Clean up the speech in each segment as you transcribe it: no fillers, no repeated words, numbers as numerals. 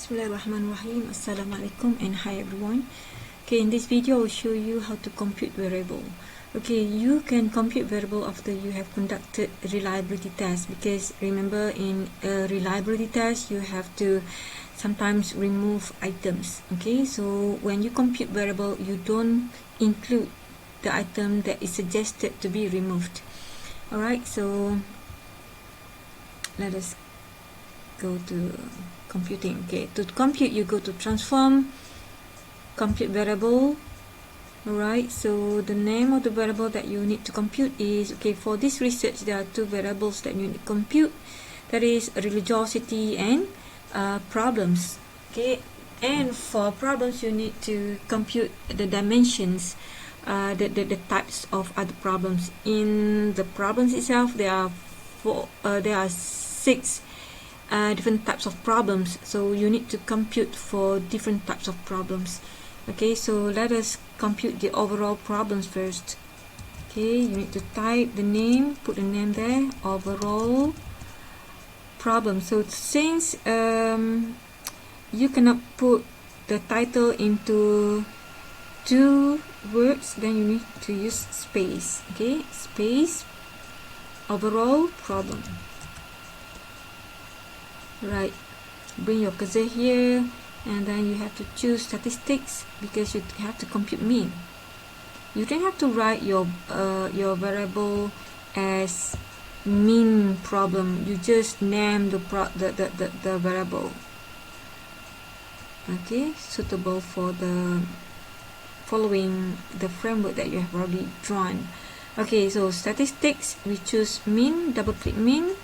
Bismillahirrahmanirrahim. Assalamualaikum and hi everyone. Okay, in this video I'll show you how to compute variable. Okay, you can compute variable after you have conducted reliability test, because remember in a reliability test you have to sometimes remove items. Okay, so when you compute variable you don't include the item that is suggested to be removed. Alright, so let us go to computing. Okay, to compute you go to transform, compute variable. Alright, so the name of the variable that you need to compute is, okay, for this research there are two variables that you need to compute, that is religiosity and problems. Okay, and for problems you need to compute the dimensions, the types of other problems. In the problems itself there are six different types of problems, so you need to compute for different types of problems. Okay, so let us compute the overall problems first. Okay, you need to type the name, put the name there, overall problem. So since you cannot put the title into two words, then you need to use space. Okay, space, overall problem. Right, bring your cursor here, and then you have to choose statistics, because you have to compute mean. You don't have to write your variable as mean problem. You just name the variable. Okay, suitable for the following the framework that you have already drawn. Okay, so statistics, we choose mean, double click mean.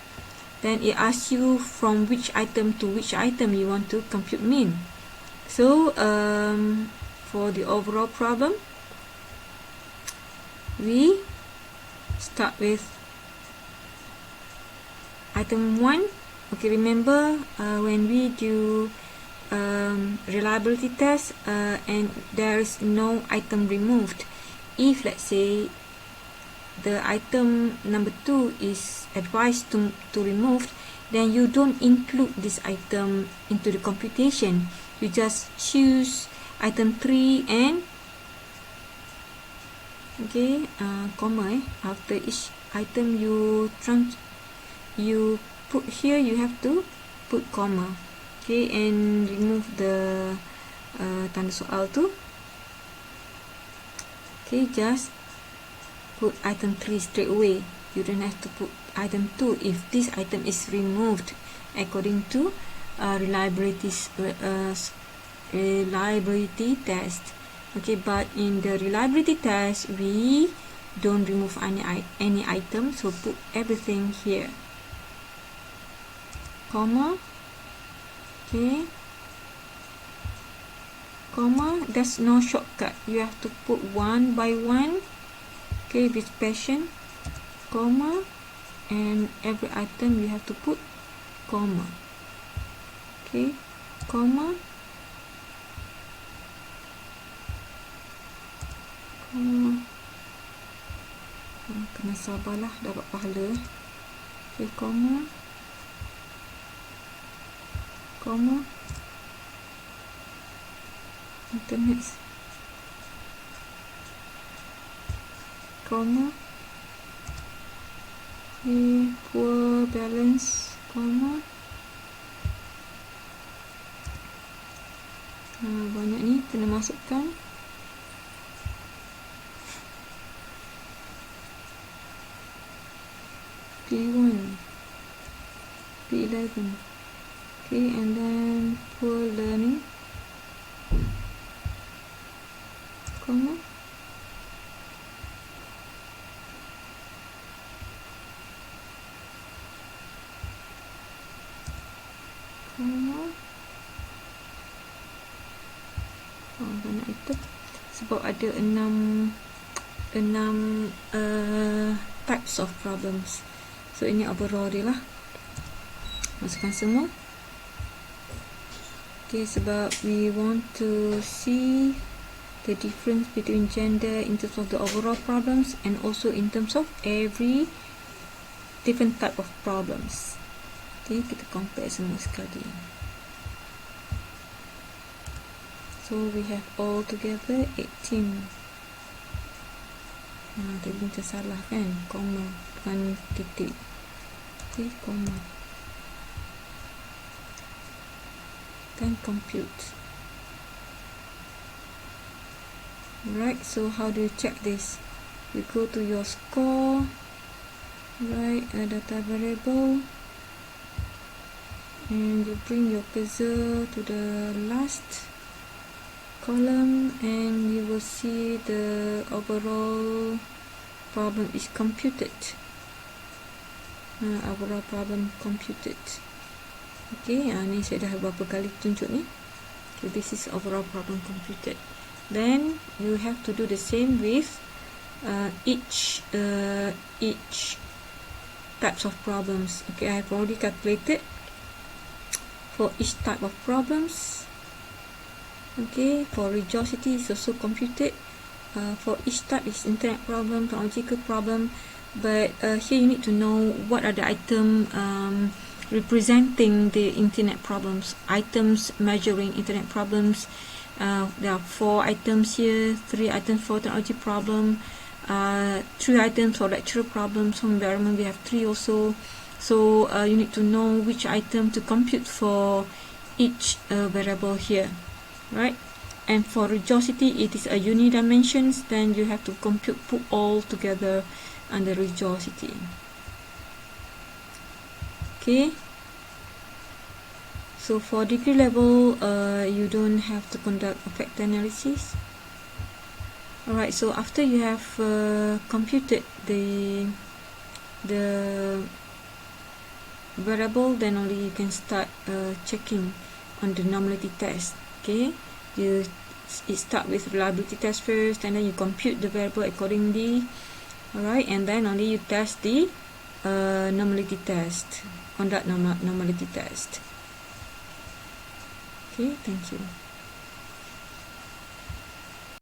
Then it asks you from which item to which item you want to compute mean. So for the overall problem, we start with item 1. Okay, remember when we do reliability test and there is no item removed, if let's say the item number 2 is advised to remove, then you don't include this item into the computation. You just choose item 3 and okay, comma after each item you put here, you have to put comma. Okay, and remove the tanda soal tu. Okay, just put item 3 straight away. You don't have to put item 2 if this item is removed according to reliability test. Okay, but in the reliability test we don't remove any item, so put everything here, comma. Okay, comma, there's no shortcut, you have to put one by one. Okay, with passion, comma, and every item you have to put comma. Okay, comma, comma. Kena sabarlah dapat pahala. Okay, comma, comma, internet, comma, okay, poor balance, comma. Banyak ni kena masukkan. P1, P11. Okay, and then poor learning, comma, comma. Banyak itu sebab ada 6 types of problems. So ini overall dia lah, masukkan semua. Okay, sebab we want to see the difference between gender in terms of the overall problems and also in terms of every different type of problems. Okay, kita compare semua sekali. So we have all together 18. Tadi macam salah kan, koma bukan titik. Okay, koma. Then compute. Right, so how do you check this? You go to your score, right, a data variable, and you bring your cursor to the last column, and you will see the overall problem is computed. Overall problem computed. Okay, ni saya dah berapa kali tunjuk ni. Okay, this is overall problem computed. Then you have to do the same with each types of problems. Okay, I have already calculated for each type of problems. Okay, for religiosity is also computed. For each type is internet problem, technological problem. But here you need to know what are the item representing the internet problems. Items measuring internet problems. There are 4 items here, 3 items for technology problem, 3 items for lecturer problems. For environment we have 3 also. So you need to know which item to compute for each variable here, right? And for religiosity it is a unidimensions, then you have to put all together under religiosity. Okay. So for degree level, you don't have to conduct effect analysis. Alright, so after you have computed the variable, then only you can start checking on the normality test. Okay, you start with reliability test first, and then you compute the variable accordingly. Alright, and then only you test the normality test, conduct normality test. Okay, thank you.